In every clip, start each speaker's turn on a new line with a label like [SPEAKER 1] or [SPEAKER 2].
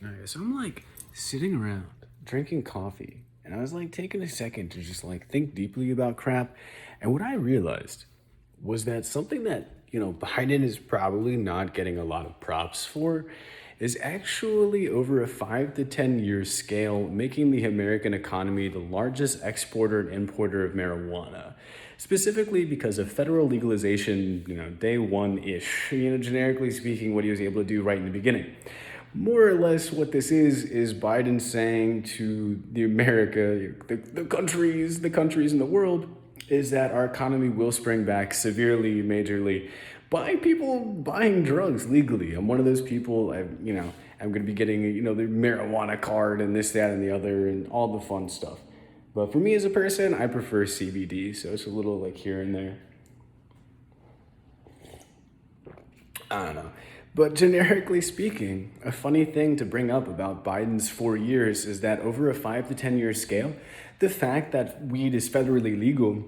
[SPEAKER 1] Okay, so I'm like sitting around drinking coffee, and I was like taking a second to just like think deeply about crap. And what I realized was that something that, Biden is probably not getting a lot of props for is actually over a 5 to 10 year scale, making the American economy the largest exporter and importer of marijuana. Specifically because of federal legalization, day one ish, generically speaking, what he was able to do right in the beginning. More or less, what this is Biden saying to the America, the countries in the world, is that our economy will spring back severely, majorly, by people buying drugs legally. I'm one of those people. I'm going to be getting the marijuana card and this, that, and the other, and all the fun stuff. But for me as a person, I prefer CBD, so it's a little like here and there. I don't know. But generically speaking, a funny thing to bring up about Biden's 4 years is that over a 5 to 10 year scale, the fact that weed is federally legal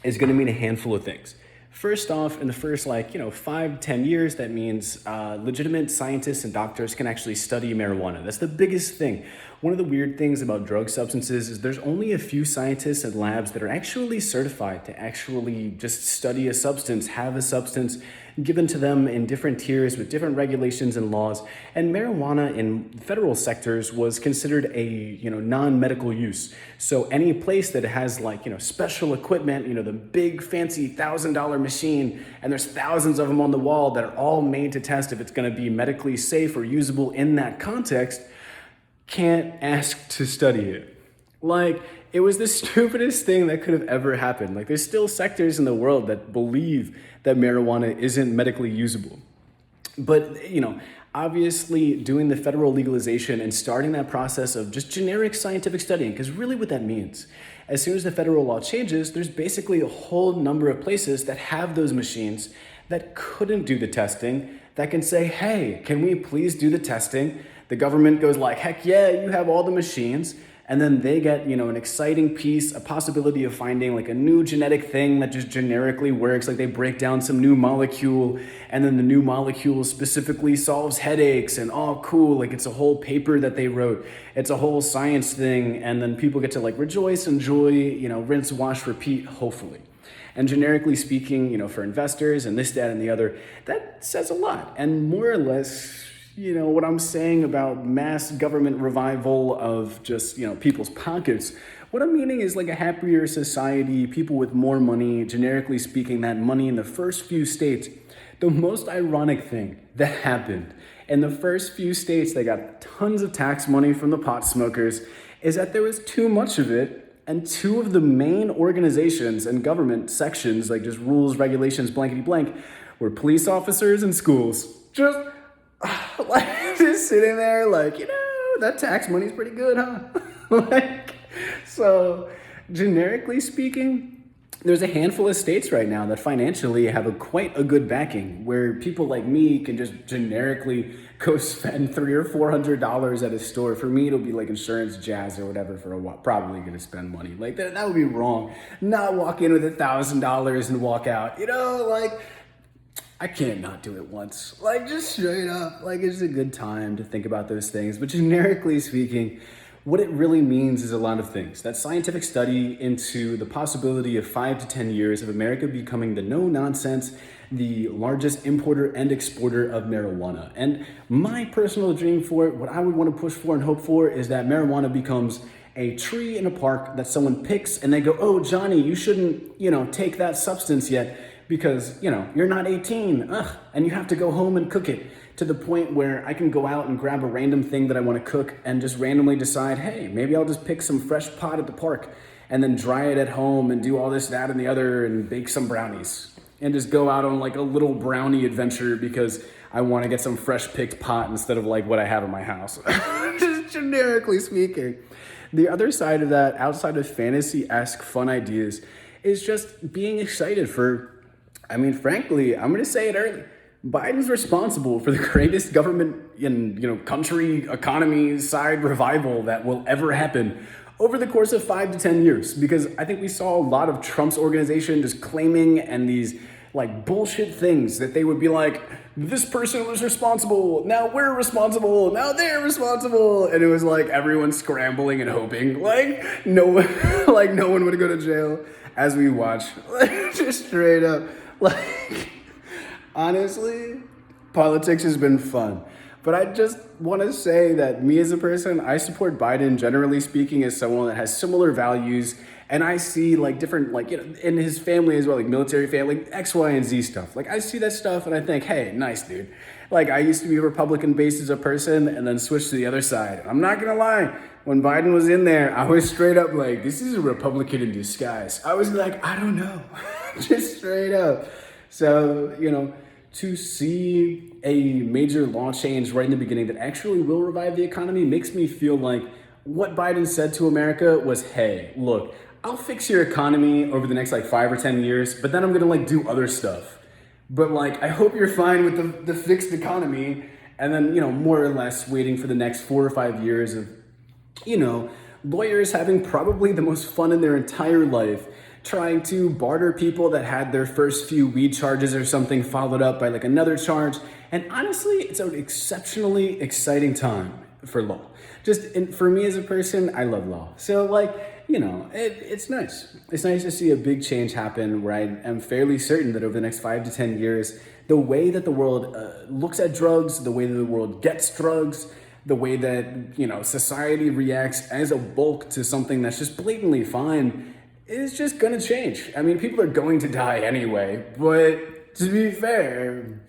[SPEAKER 1] is going to mean a handful of things. First off, in the first 5 to 10 years, that means legitimate scientists and doctors can actually study marijuana. That's the biggest thing. One of the weird things about drug substances is there's only a few scientists and labs that are actually certified to actually just study a substance, have a substance given to them in different tiers with different regulations and laws. And marijuana in federal sectors was considered a non-medical use. So any place that has special equipment, the big fancy $1,000 machine, and there's thousands of them on the wall that are all made to test if it's going to be medically safe or usable in that context, can't ask to study it. It was the stupidest thing that could have ever happened. There's still sectors in the world that believe that marijuana isn't medically usable. But, obviously doing the federal legalization and starting that process of just generic scientific studying, because really what that means, as soon as the federal law changes, there's basically a whole number of places that have those machines that couldn't do the testing that can say, hey, can we please do the testing? The government goes like, heck yeah, you have all the machines. And then they get, an exciting piece, a possibility of finding a new genetic thing that just generically works. They break down some new molecule, and then the new molecule specifically solves headaches, and oh, cool, it's a whole paper that they wrote. It's a whole science thing, and then people get to rejoice, enjoy, rinse, wash, repeat, hopefully. And generically speaking, for investors and this, that, and the other, that says a lot. And more or less, what I'm saying about mass government revival of just, people's pockets, what I'm meaning is a happier society, people with more money, generically speaking, that money in the first few states. The most ironic thing that happened in the first few states that got tons of tax money from the pot smokers is that there was too much of it, and two of the main organizations and government sections, just rules, regulations, blankety blank, were police officers and schools. Just sitting there that tax money's pretty good, huh? So generically speaking, there's a handful of states right now that financially have quite a good backing, where people like me can just generically go spend $300 or $400 at a store. For me, it'll be insurance, jazz, or whatever for a while. Probably gonna spend money that would be wrong. Not walk in with $1,000 and walk out. I can't not do it once. Just straight up. It's a good time to think about those things. But generically speaking, what it really means is a lot of things. That scientific study into the possibility of 5 to 10 years of America becoming the no-nonsense, the largest importer and exporter of marijuana. And my personal dream for it, what I would want to push for and hope for, is that marijuana becomes a tree in a park that someone picks and they go, oh, Johnny, you shouldn't, take that substance yet, because, you're not 18, and you have to go home and cook it, to the point where I can go out and grab a random thing that I want to cook and just randomly decide, hey, maybe I'll just pick some fresh pot at the park and then dry it at home and do all this, that, and the other and bake some brownies and just go out on a little brownie adventure because I want to get some fresh picked pot instead of what I have in my house. Just generically speaking. The other side of that, outside of fantasy-esque fun ideas, is just being excited for, frankly, I'm going to say it early. Biden's responsible for the greatest government in, country, economy, side revival that will ever happen over the course of 5 to 10 years. Because I think we saw a lot of Trump's organization just claiming and these bullshit things that they would be this person was responsible, now we're responsible, now they're responsible. And it was like everyone scrambling and hoping like no one like no one would go to jail as we watch. Just straight up. Like honestly, politics has been fun. But I just want to say that me as a person, I support Biden generally speaking as someone that has similar values. And I see like different, like, you know, in his family as well, like military family, X, Y, and Z stuff. Like I see that stuff and I think, hey, nice, dude. Like I used to be Republican based as a person and then switched to the other side. I'm not going to lie. When Biden was in there, I was straight up like, this is a Republican in disguise. I was like, I don't know. Just straight up. So, you know, to see a major law change right in the beginning that actually will revive the economy makes me feel like what Biden said to America was, hey, look, I'll fix your economy over the next like 5 or 10 years, but then I'm gonna like do other stuff. But like, I hope you're fine with the fixed economy and then, you know, more or less waiting for the next 4 or 5 years of, you know, lawyers having probably the most fun in their entire life trying to barter people that had their first few weed charges or something followed up by like another charge. And honestly, it's an exceptionally exciting time for law. Just and for me as a person, I love law. So like, you know, it's nice. It's nice to see a big change happen where I am fairly certain that over the next 5 to 10 years, the way that the world looks at drugs, the way that the world gets drugs, the way that, you know, society reacts as a bulk to something that's just blatantly fine is just gonna change. I mean, people are going to die anyway, but to be fair,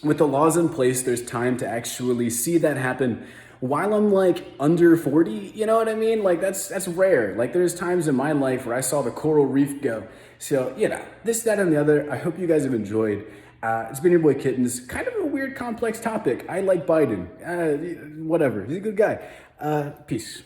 [SPEAKER 1] with the laws in place, there's time to actually see that happen while I'm like under 40, you know what I mean? Like that's rare. Like there's times in my life where I saw the coral reef go. So, you know, this, that, and the other. I hope you guys have enjoyed. It's been your boy Kittens. Kind of a weird, complex topic. I like Biden. Whatever. He's a good guy. Peace.